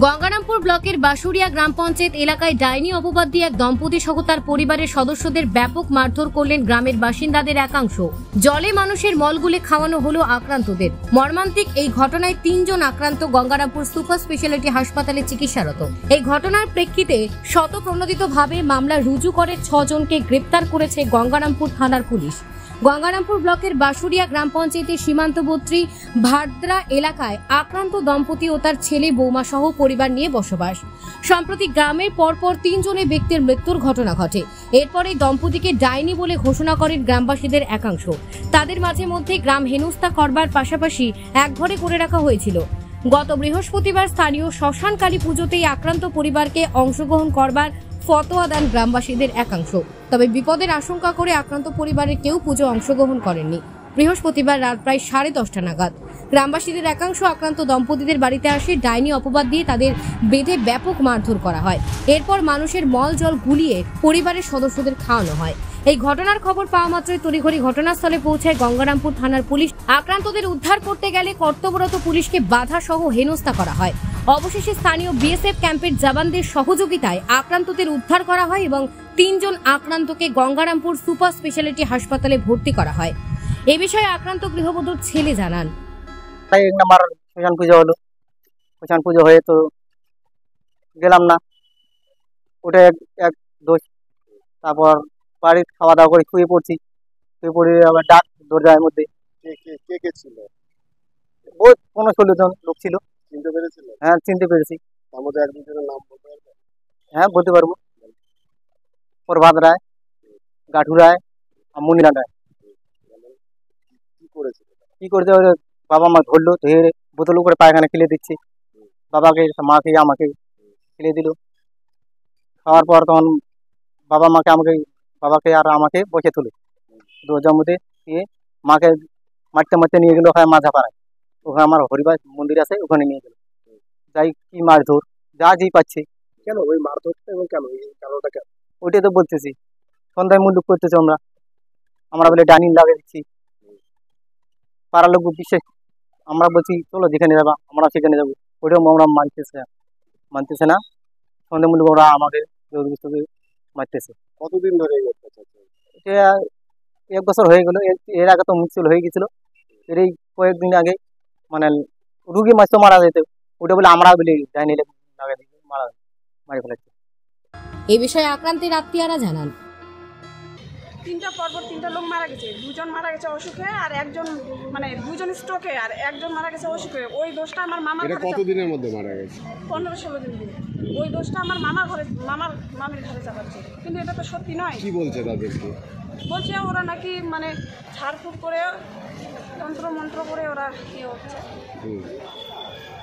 গঙ্গারামপুর ব্লকের বাসুরিয়া গ্রাম পঞ্চায়েত এলাকায় ডাইনি অপবাদ দিয়ে এক দম্পতি সহ তার পরিবারের সদস্যদের ব্যাপক মারধর করলেন গ্রামের বাসিন্দাদের একাংশ। জলে মানুষের মলগুলে খাওয়ানো হলো আক্রান্তদের। মর্মান্তিক এই ঘটনায় ৩ জন আক্রান্ত গঙ্গারামপুর সুপার স্পেশালিটি হাসপাতালে চিকিৎসারত। এই ঘটনার প্রেক্ষিতে স্বতঃপ্রণোদিতভাবে মামলা রুজু করে ৬ জনকে গ্রেপ্তার করেছে গঙ্গারামপুর থানার পুলিশ। গঙ্গারামপুর ব্লকের বাসুরিয়া গ্রাম পঞ্চায়েতের সীমান্তবর্তী ভাদ্রা এলাকায় আক্রান্ত দম্পতি ও তার ছেলে বৌমা সহ পরিবার নিয়ে বসবাস। সম্প্রতি গ্রামের পরপর ৩ জনের ব্যক্তির মৃত্যুর ঘটনা ঘটে। এরপরে দম্পতিকে ডাইনি বলে ঘোষণা করেন গ্রামবাসীদের একাংশ। তাদের মাঝে মধ্যে গ্রাম হেনস্থা করবার পাশাপাশি একঘরে করে রাখা হয়েছিল। গত বৃহস্পতিবার স্থানীয় শ্মশান কালী পুজোতেই আক্রান্ত পরিবারকে অংশগ্রহণ করবার ফতোয়া দেন গ্রামবাসীদের একাংশ। তবে বিপদের আশঙ্কা করে আক্রান্ত পরিবারের কেউ পুজো অংশগ্রহণ করেননি। বৃহস্পতিবার রাত প্রায় 10:30 নাগাদ গ্রামবাসীদের একাংশ আক্রান্ত দম্পতিদের বাড়িতে আসে। ডাইনি অপবাদ দিয়ে তাদের বেঁধে ব্যাপক মারধর করা হয়। এরপর মানুষের মল জল গুলিয়ে পরিবারের সদস্যদের খাওয়ানো হয়। এই ঘটনার খবর পাওয়া মাত্রই তড়িঘড়ি ঘটনাস্থলে পৌঁছায় গঙ্গারামপুর থানার পুলিশ। আক্রান্তদের উদ্ধার করতে গেলে কর্তব্যরত পুলিশকে বাধা সহ হেনস্থা করা হয়। অবশেষে স্থানীয় বিএসএফ ক্যাম্পের জওয়ানদের সহযোগিতায় আক্রান্তদের উদ্ধার করা হয় এবং ৩ জন আক্রান্তকে গঙ্গারামপুর সুপার স্পেশালিটি হাসপাতালে ভর্তি করা হয়। এ বিষয়ে আক্রান্ত গৃহবধূর ছেলে জানান, শ্মশান পুজো হলো, শ্মশান পুজো হয়ে তো গেলাম না, ওটা এক দোষ। তারপর বাড়ির খাওয়া দাওয়া করে শুয়ে পড়ে আবার ডাক দরজার মধ্যে কে ছিল? ওই 15-16 জন লোক ছিল। চিনতে পেরেছিল? হ্যাঁ, চিনতে পেরেছি। তার মধ্যে এক দুজনের নাম বলতে পারবে? হ্যাঁ, বলতে পারবো। প্রভাত রায়, গাঠু রায় আর মুনিরা রায়। কি করেছে ওই বাবা মা ধরলো, ধরে বোতল করে পায়খানা খেলে দিচ্ছে। বাবাকে, মাকে, আমাকে খেলে দিল। খাওয়ার পর তখন বাবাকে আর আমাকে বসে তুলে দরজার মধ্যে দিয়ে মাকে মারতে নিয়ে গেল ওখানে মাঝা পাড়ায়। ওখানে আমার হরিবাস মন্দির আছে, ওখানে নিয়ে গেল। যাই কি মারধর, যা যেই পাচ্ছে। কেন ওই মারধরটা এবং কেন এই কারণটা কেন? ওইটাই তো বলতেছি, সন্ধ্যায় মুল্লুক করতেছে। আমরা বলে ডাইনি লাগিয়ে দিচ্ছি। পাড়ার লোক বিশেষ আমরা বলছি চলো যেখানে যাবা আমরা সেখানে যাবো, ওইটাও আমরা মানতেছে না। সন্ধ্যা মুল্লুক ওরা আমাদের মারতেছে। কতদিন ধরে এই অত্যাচার? এটা 1 বছর হয়ে গেল। এর আগে তো মুক্তিল হয়ে গেছিল। এর এই কয়েকদিন আগে মানে রুগী মারা যেত, ওটা বলে আমরা বলি ডাইনি লাগাই দিচ্ছি, মারি ফেলাচ্ছি। এই বিষয়ে আক্রান্তের আত্মীয়রা জানান, 3টা পরপর 3টা লোক মারা গেছে। 2 জন মারা গেছে অসুখে, আর একজন 2 জন স্ট্রোকে, আর একজন মারা গেছে অসুখে। ওই দোষটা আমার মামার ঘরে। কতদিনের মধ্যে মারা গেছে? 15-16 দিন দিন। ওই দোষটা আমার মামির ঘরে চাপাচ্ছে, কিন্তু এটা তো সত্যি নয়। কি বলছে তাদেরকে? বলছে ওরা নাকি ঝাড়ফুঁক করে তন্ত্র মন্ত্র করে ওরা ইয়ে হচ্ছে।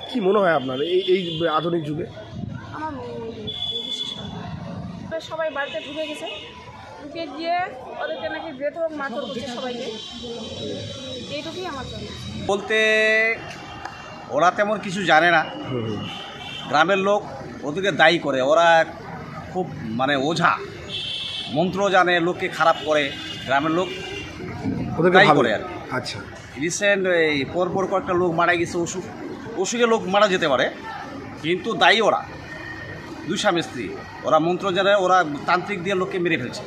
কি মনে হয় আপনার এই আধুনিক যুগে? আমার বিশ্বাস করে সবাই বাড়িতে ঢুকে গেছে, ঢুকে গিয়ে ওদেরকে নাকি বেধড়ক মারধর করছে সবাইকে। এইটুকুই আমার জন্য বলতে, ওরা তেমন কিছু জানে না। গ্রামের লোক ওদেরকে দায়ী করে। ওরা খুব ওঝা মন্ত্র জানে, লোককে খারাপ করে। গ্রামের লোক দায়ী করে আর। আচ্ছা, রিসেন্ট এই পরপর কয়েকটা লোক মারা গেছে। অসুখে লোক মারা যেতে পারে, কিন্তু দায়ী ওরা 2 স্বামী স্ত্রী। ওরা মন্ত্র জানে, ওরা তান্ত্রিক দিয়ে লোককে মেরে ফেলছে,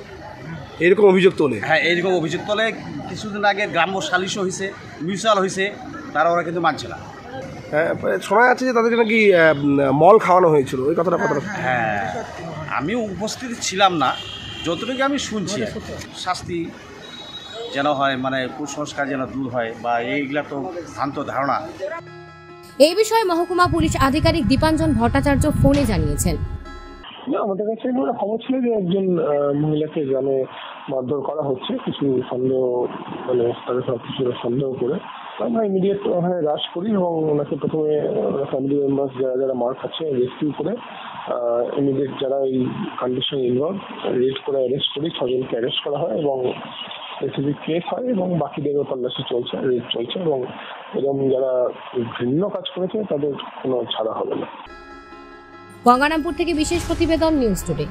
এরকম অভিযোগ তোলে। হ্যাঁ, এইরকম অভিযোগ তোলে। কিছুদিন আগে গ্রাম্য সালিশও হয়েছে, মিউচুয়াল হয়েছে, তারা ওরা কিন্তু মানছে না। শোনা যাচ্ছে যে তাদেরকে নাকি মল খাওয়ানো হয়েছিল, ওই কথাটা কতটা? হ্যাঁ, আমি উপস্থিত ছিলাম না, যতটুকু আমি শুনছি। শাস্তি যেন হয়, কুসংস্কার যেন দূর হয়, বা এইগুলা তো ভ্রান্ত ধারণা। এই বিষয়ে মহকুমা পুলিশ আধিকারিক দীপাঞ্জন ভট্টাচার্য ফোনে জানিয়েছেন, আমাদের কাছে খবর ছিল যে একজন মহিলাকে গ্রামে মারধর করা হচ্ছে, কিছু সন্দেহ তাদের সব কিছু সন্দেহ করে আমরা ইমিডিয়েট ওখানে রাশ করি এবং ওনাকে প্রথমে ফ্যামিলি মেম্বার্স যারা মার খাচ্ছে রেস্কিউ করে ইমিডিয়েট যারা এই কন্ডিশন ইনভলভ রেড করে অ্যারেস্ট করি। 6 জনকে অ্যারেস্ট করা হয় এবং স্পেসিফিক কেস হয় এবং বাকিদেরও তল্লাশি চলছে, রেড চলছে, এবং এরকম যারা ঘৃণ্য কাজ করেছে তাদের কোনো ছাড়া হবে না। গঙ্গারামপুর থেকে বিশেষ প্রতিবেদন, নিউজ টুডে।